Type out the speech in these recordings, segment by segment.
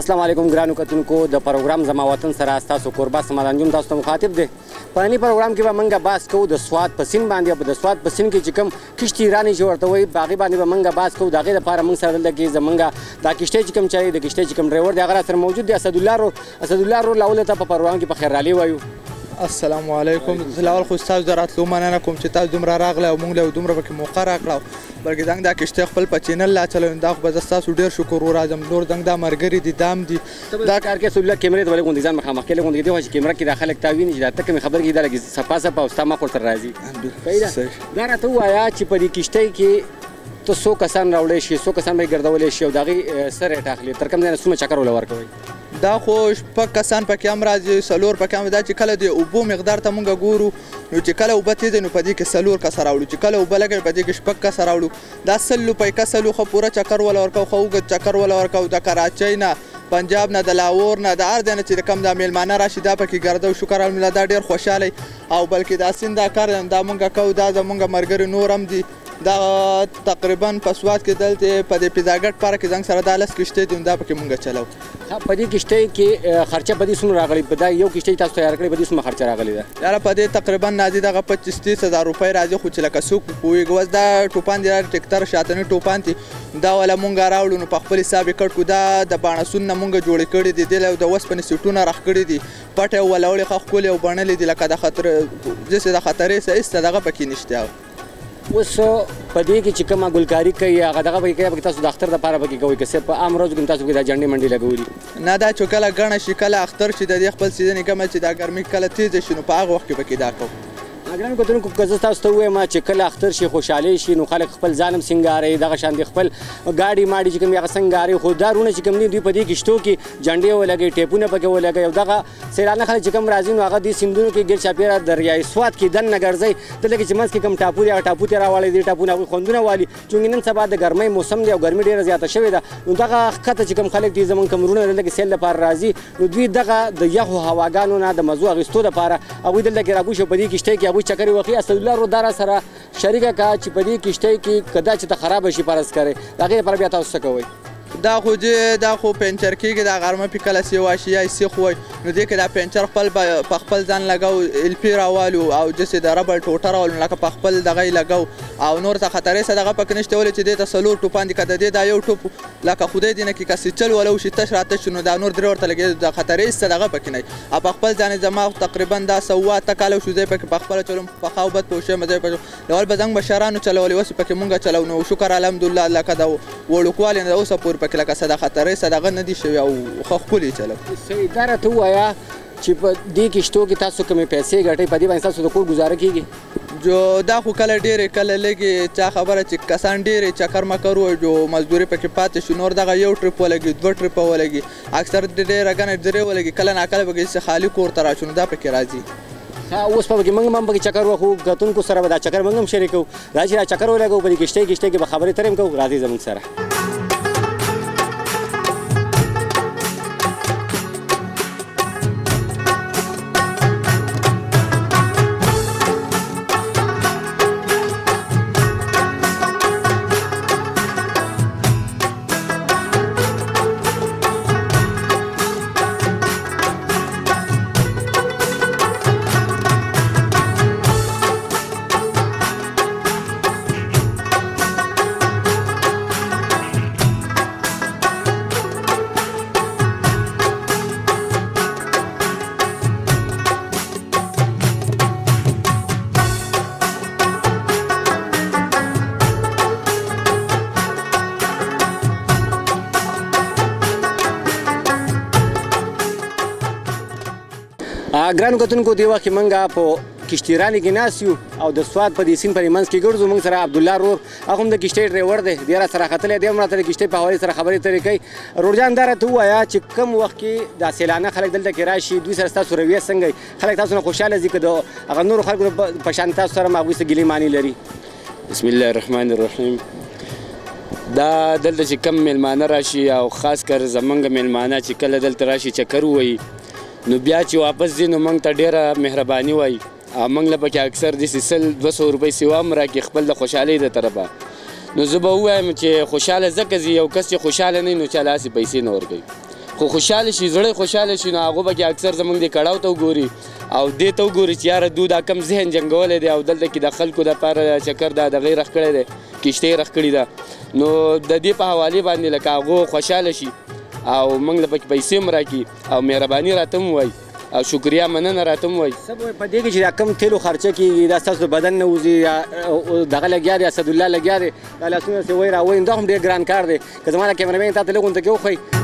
السلام علیکم ګرانو کتونکو د پروګرام زما وطن سره ستاسو کوربه سمادانجوم تاسو ته مخاطب دی. په ننني پروګرام کې به موږ بحث کوو د سوات په سیند باندې او د سوات په سیند کې چې کوم کشتي رانی چې ورته وایي په هغې باندې به موږ بحث کوو. د هغې دپاره موږ سره دلته کې زموږ دا کشتۍ چې کوم چلوي د کشتۍ چې کوم ډرایور دی هغه راسره موجود دی. اسدالله رور لاول ته په پروګرام کې په خیر رالي وایو. السلام علیکم. زه لاول خو ستاسو د راتلو مننه کوم چې تاسو دومره راغلی او موږ له دومره پکې موقع راکړه. بلکې زنګ دا کشتۍ خپل په چینل لا چلوم دا خو به زه ستاسو ډېر شکر وراځم. نور زنګ دا ملګري دي دام دي دا کار کې اسدالله کیمرې ته ولې غوندې ځان مخامخ کېلی غوندې کېدی خو چې کیمره کې دا خلک تا ویني چې دا ته کومې خبرې کوي دا لږ صفا صفا او ستا مخ ورسره راځي. دا راته ووایه چې په دې کشتۍ کې ته څو کسان راوړی شي څو کسان به یې ګرځولی شي او د هغې څه ریټ اخلي تر کوم ځای نه څومره چکر وله ورکوئ؟ دا خو شپږ کسان پکې هم راځي څلور پکې هم دا چې کله د اوبو مقدار ته مونږ ګورو نو چې کله اوبه تېزې نو په دې کې څلور کسه راوړو چې کله اوبه لږه په دې کې شپږ کسه راوړو. دا 100 روپۍ کسه لو ښه پوره چکر وله ورکوو ښه اوږد چکر وله ورکوو. د کراچۍ نه پنجاب نه د لاهور نه د هر ځای نه چې د کوم دا میلمانه راشي دا پکې ګرځو. شکر الحمدلله دا ډېر خوشحالی او بلکې دا سیند دا کار دا مونږ کوو. دا زمونږ ملګري نور هم دي دا تقریبا په سوات کې دلته په دې پیزاګټ پارک کې زنګ سره دا 10 کشتۍ دي دا پکې مونږ چلو. په دې کشتۍ کې خرچه په دې څومره راغلې؟ په دا یو کشتۍ تاسو تیار کړې په دې څومره خرچه راغلې ده؟ یاره په دې تقریبا نازي دغه 25-30 هزار روپۍ راځي خو چې لکه څوک پوهېږي اوس دا ټوپان دي ټکټر شاتني ټوپان دي دا والا مونږ راوړو نو په خپل حساب یې کړ کړو. دا د باڼسون نه مونږ جوړې کړي دي دې د اوسپنې سیټونه راښ کړي دي پټ یې ولوړې ښه ښکلې او بڼلې دي لکه د خطر داسې د خطرې څه هېڅ دغه پکې نشته. اوس په دې کې چې کومه ګلکاري کوي هغه دغه پکې کوي تاسو د اختر دپاره پکې کوئ که څه په عام ورځو کې تاسو پکې دا جنډې منډې لګولي؟ نه دا چې کله ګڼه شي کله اختر شي د دې خپل سیزن یې کمه چې دا ګرمي کله تیزه شي نو په هغه وخت کې پکې دا کوو. ګرانو کتونکو که زه تاسو ته ووایم چې کله اختر شي خوشحالي شي نو خلک خپل ځان هم سینګاروي دغه شان دي خپل ګاډي ماډي چې کوم هغه سینګاروي. خو دا رونه چې کوم دي دوی په دې کشتو کې جنډې ولګوي ټیپونه پکې ولګوي او دغه سیلانه خلک چې کوم راځي نو هغه دې سیندونو کې ګرد چاپېره دریای سوات کې دننه ګرځي دلته کې چې منځ کې کوم ټاپو دي هغه ټاپو ته راواړي دې ټاپونه هغوی خوندونه والي. چونکې نن سبا د ګرمۍ موسم دی او ګرمي ډېره زیاته شوې ده نو دغه ښکته چې کوم خلک دي زموږ کوم وروڼه دلته کې سیل لپاره راځي نو دوی دغه د یخو هواګانو نه د مزو اخیستو دپاره هغوی دلته کې راګوشي په دې کشتۍ کې هغوی چکرې وکړي. اسدالله رو دا سره شریکه کا چې په دې کشتۍ کې که دا چې ته خرابه شي فرض کوئ د هغې لپاره بیا تاسو څه کوئ؟ دا خو پنچر کېږي دا غرمه پې کله سی واشي یا سیخ وای نو دې کې دا پنچر خپل په خپل ځان لګو الپي راوالو او جسې د ربړ ټوټه راوالو لکه په خپل دغه یې لګو او نور ته خطرې څه دغه پکې نشته ولې چې دې ته څلور ټوپان دي که د دې دا یو ټوپ لکه خدای دې نه کړي که سیچل وله وشي تش راتش شي نو دا نور درې ورته لګېږي د خطرې څه دغه پکې نه او په خپل ځان زما تقریبا دا 7 کاله شو ځای پکې په خپله چلوم په ښه او بد پوه شویم ځای پکې لول به زنګ بشرانو چلولې اوس پکې مونږ چلو نو شکر الحمدلله لکه د وړوکوالي نه اوسه پورې پکې لکه څه د خطرې صدقه نه دي شوي او ښه ښکلي چلو. صحیح دا راته ووایه چې په دې کشتو کې تاسو کومې پیسې ګټئ په دې باندې ستاسو د کور ګزاره کېږي؟ جو دا خو کله ډېرې کله لږې چا خبره چې کسان ډېرې چکر مکر ووایي جو مزدوري پکې پاتې شو نور دغه یو ټرپ ولګي 2 ټرپه ولګي اکثر ډېره ګڼه درې ولګي کله ناکله پکې چې خالي کور ته راشو نو دا پکې راځي. اوس په پکې موږ هم پکې چکر وخو کتونکو سره به دا چکر موږ هم شریکوو راځي را چکر ولګوو په دې کشتۍ کې به خبرې ترې هم کوو راځئ زموږ سره. ګرانو کتونکو دې وخت کې موږ په کشتي رانی کې ناست یو او د سوات په دې سیند په منځ کې ګرځو. موږ سره عبدالله رور هغه هم د کشتۍ ډرایور دی دی راسره ختلی دی هم راته د کشتۍ په حوالې سره خبرې ترې کوي. رورجان دا راته ووایه چې کوم وخت کې دا سیلانه خلک دلته کې راشي دوی سره ستاسو رویه څنګه خلک تاسو نه خوشحاله ځي که د هغه نورو خلکو په شان تاسو سره هم هغوی څه ګیلې معنی لري؟ بسم الله الرحمن الرحیم. دا دلته چې کم میلمانه راشي او خاص کر زمونږ میلمانه چې کله دلته راشي چکر ووایي نو بیا چې واپس ځي نو موږ ته ډېره مهرباني وایي او موږ له پکې اکثر داسې 100-200 روپۍ سیوا هم راکړي خپل د خوشحالۍ د طرفه. نو زه به ووایم چې خوشحاله ځکه ځي یو کس چې خوشحاله نه وي نو چا له هسې پیسې نه ورکوي خو خوشحاله شي زړه خوشحاله شي نو هغه به کې اکثر زموږ د کړاو ته وګوري او دې ته وګوري چې یاره دو دا کم ذهن جنګولی دی او دلته کې د خلکو دپاره چکر دا دغې رخ کړی دی کشتۍ رخ کړې ده نو د دې په حوالې باندې لکه هغو خوشحاله شي او موږ له پکې پیسې هم راکړي او مهرباني راته هم ووایي او شکریا مننه راته هم وایي په دې کې چې دا کم تیلو خرچه کېږي دا ستاسو د بدن نه وځي دغه لګیا دی اسدالله لګیا دی دا لاسونه چې وایي راوایي دا هم ډېر ګران کار دی که زما د کیمرامین تا ته لږ غونته کې وښایي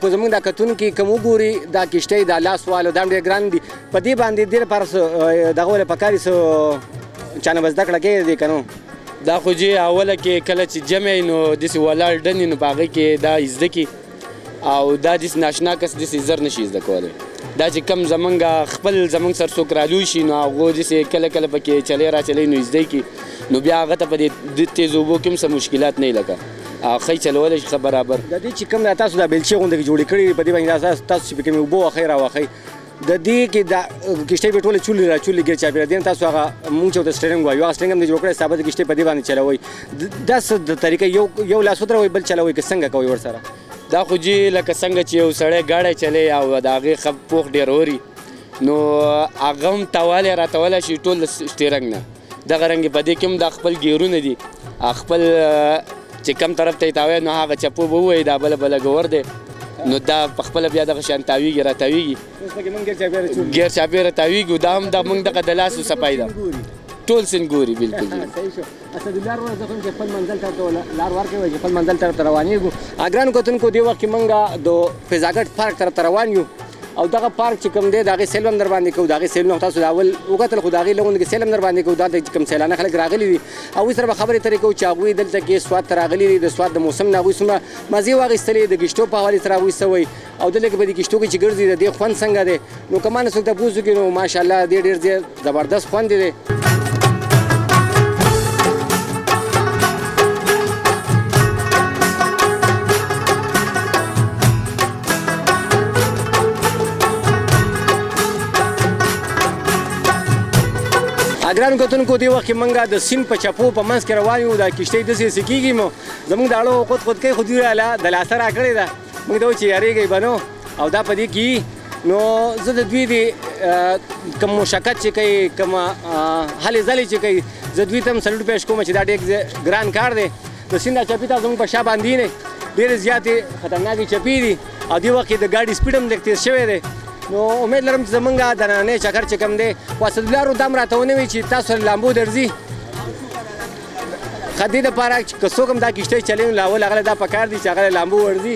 خو زموږ دا کتونکي که وګوري دا کشتۍ دا لاس والو دا هم ډېر ګران دي په دې باندې دې لپاره دغه ولې پکار دي څه چا نه به زده کړه کوي دی که نو دا خو چې اوله کې کله چې جمع وي نو داسې ولاړ ډن وي نو په هغې کې دا زده کړي او دا داسې ناشنا کس داسې زر نشي زده کولی دا چې کم زمونږ خپل زمونږ سر څوک رالوی شي نو هغو داسې کله کله پکې چلی راچلی نو زده کړي نو بیا هغه ته په دې تیز اوبو کې هم څه مشکلات نه وي لکه ښه چلولی شي ښه برابر د دې چې کوم دا تاسو دا بیلچې غوندې کې جوړې کړي په دې باندې تاسو چې په کومې اوبه واخئ راواخئ د دې کې دا کشتۍ به ټولې چولې راچولې ګیر چاپېره دې تاسو هغه مونږ چې ورته سټرینګ وایو هغه سټرینګ هم دې جوړ کړی ثابت کشتۍ په دې باندې چلوئ دا څه طریقه یو لاس ودروئ بل چلوئ که څنګه کوئ ورسره دا خو جي لکه څنګه چې یو سړی ګاډی چلی او د هغې ښه پوخ ډېر اوري نو هغه هم توالی راتولی شي ټول سټرینګ نه دغه رنګې په دې کې هم دا خپل ګیرونه دي خپل چې کم طرف ته یې تاوی نو هغه چپو به ووایي دا بله بله ګور دی نو دا په خپله بیا دغه شان تاویږي راتاویږي ګیر چاپېره تاویږي دا هم د موږ دغه د لاسو صفایي ده ټول سین ګوري بلکل اسدالله وروره زه خو چې خپل منزل طرف ته لار ورکوئ چې خپل منزل طرف ته روانېږو ګرانو کتونکو دې وخت کې موږ د فضاګټ پارک طرف ته روان یو او دغه پارک چې کوم دی د هغې سیل هم در باندې کوو د هغې سیلونه تاسو د اول وکتل خو د هغې لغونې کې سیل هم در باندې کوو دا چې کوم سیلانه خلک راغلي دي هغوی سره به خبرې اترې کوو چې هغوی دلته کې سوات ته راغلي دي د سوات د موسم نه هغوی څومره مزې واخیستلې د کشتو په حوالې سره هغوی څه وایي او دلته کې به د کشتو کې چې ګرځي د دې خوند څنګه دی نو که ما نه څوک تپوس وکړي نو ماشاءالله دې ډېر زبردست خوند دی ګرانو کتونکو دې وخت کې موږ د سیند په چپو په منځ کې روان یو دا کشتۍ داسې کېږي مو زموږ د اړو خود کوي خو دوی د لاسه راکړې ده موږ ته وایو چې یارېږئ به نو او دا په دې کې نو زه د دوی د کوم مشقت چې کوي کوم هلې ځلې چې کوي زه دوی ته هم سلوټ پیش کوم چې دا ډېر ګران کار دی د سیند دا چپې ته زموږ په شا باندې نه ډېرې زیاتې خطرناکې چپې دي او دې وخت کې د ګاډي سپیډ هم لږ تېز شوی دی نو امید لرم چې زمونږ د نننی چکر چې کوم دی خو اسدالله ورور دا هم راته ونه وایي چې تاسو سره لامبو درځي ښه دې دپاره که څوک هم دا کشتۍ چلوي نو له اول هغه له دا پکار دي چې هغه له لامبو ورځي